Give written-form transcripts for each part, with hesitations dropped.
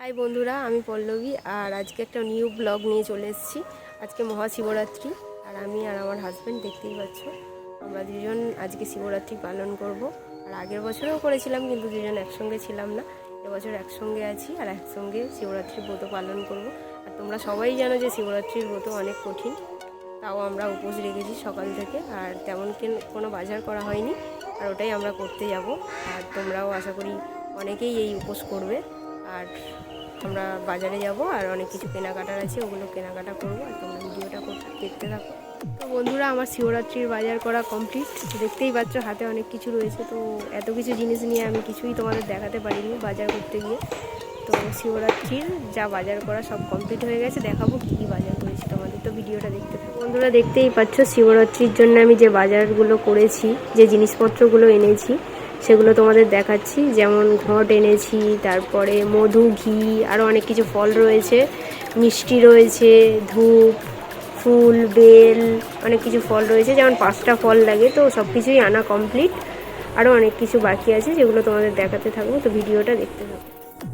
High বন্ধুরা, আমি পল্লবী আর আজকে একটা নিউ ব্লগ নিয়ে চলে এসেছি। আজকে মহাশিবরাত্রি আর আমি আর আমার হাজব্যান্ড দেখতেই পাচ্ছ, আমরা দুজন আজকে শিবরাত্রি পালন করব। আর আগের বছরেও করেছিলাম, কিন্তু দুজন একসঙ্গে ছিলাম না। এবছর একসঙ্গে আছি আর একসঙ্গে শিবরাত্রির ব্রত পালন করব। আর তোমরা সবাই জানো যে শিবরাত্রির ব্রত অনেক কঠিন, তাও আমরা উপোস রেখেছি সকাল থেকে। আর তেমন কোনো বাজার করা হয়নি, আর ওটাই আমরা করতে যাব। আর তোমরাও আশা করি অনেকেই এই উপোস করবে। আর আমরা বাজারে যাব আর অনেক কিছু কেনাকাটার আছে, ওগুলো কেনাকাটা করবো। আর তোমরা ভিডিওটা দেখতে থাকো। তো বন্ধুরা, আমার শিবরাত্রির বাজার করা কমপ্লিট। দেখতেই পাচ্ছ হাতে অনেক কিছু রয়েছে। তো এত কিছু জিনিস নিয়ে আমি কিছুই তোমাদের দেখাতে পারিনি বাজার করতে গিয়ে। তো শিবরাত্রির যা বাজার করা সব কমপ্লিট হয়ে গেছে, দেখাবো কী কী বাজার করেছি তোমাদের। তো ভিডিওটা দেখতে থাকো। বন্ধুরা, দেখতেই পাচ্ছ শিবরাত্রির জন্য আমি যে বাজারগুলো করেছি, যে জিনিসপত্রগুলো এনেছি সেগুলো তোমাদের দেখাচ্ছি। যেমন ঘট এনেছি, তারপরে মধু, ঘি, আরও অনেক কিছু ফল রয়েছে, মিষ্টি রয়েছে, ধূপ, ফুল, বেল, অনেক কিছু ফল রয়েছে। যেমন 5টা ফল লাগে, তো সব কিছুই আনা কমপ্লিট। আরও অনেক কিছু বাকি আছে, যেগুলো তোমাদের দেখাতে থাকবো। তো ভিডিওটা দেখতে থাকো।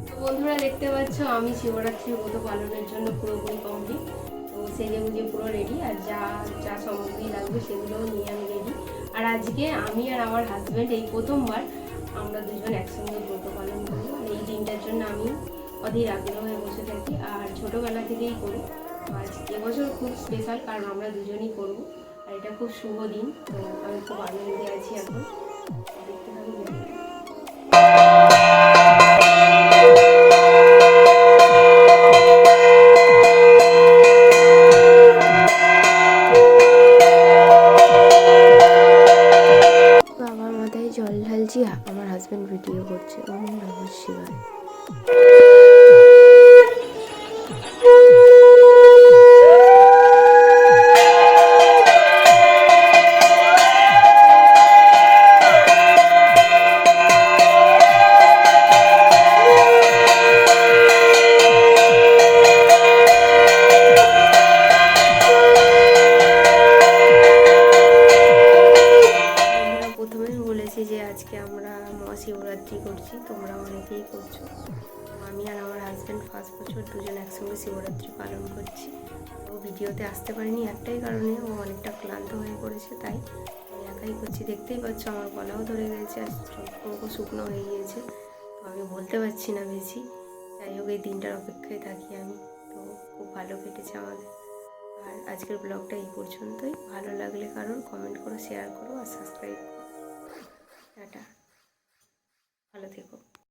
তো বন্ধুরা, দেখতে পাচ্ছ আমি শিবরাত্রির ব্রত পালনের জন্য পুরোপুরি কমপ্লিট। তো সেজে গুজে পুরো রেডি, আর যা যা সামগ্রী লাগবে সেগুলোও নিয়ে আমি রেডি। আর আজকে আমি আর আমার হাজব্যান্ড এই প্রথমবার আমরা দুজন একসঙ্গে ব্রত পালন করবো। আর এই দিনটার জন্য আমি অধীর আগ্রহ হয়ে বসে থাকি, আর ছোটোবেলা থেকেই করি। আজ এবছর খুব স্পেশাল, কারণ আমরা দুজনই করব। আর এটা খুব শুভ দিন, তো আমি খুব আনন্দে আছি এখন। দেখতে থাকো ভিডিওটা। আমার মাথায় জল ঢালছি, আমার হাজব্যান্ড ভিডিও করছে। ওম নমঃ শিবায়। প্রথমেই বলেছি যে আজকে আমরা মহাশিবরাত্রি করছি, তোমরা অনেকেই করছো। আমি আর আমার হাজব্যান্ড ফার্স্ট বছর দুজন একসঙ্গে শিবরাত্রি পালন করছি। ও ভিডিওতে আসতে পারিনি একটাই কারণে, ও অনেকটা ক্লান্ত হয়ে পড়েছে, তাই আমি একাই করছি। দেখতেই পাচ্ছ আমার গলাও ধরে গেছে, আর চোখ শুকনো হয়ে গিয়েছে। তো আমি বলতে পারছি না বেশি। যাই হোক, এই দিনটার অপেক্ষায় থাকি আমি। তো খুব ভালো কেটেছে আমাদের। আর আজকের ব্লগটা এই পর্যন্তই। ভালো লাগলে কারোর কমেন্ট করো, শেয়ার করো আর সাবস্ক্রাইব করো। টাটা, ভালো থেকো।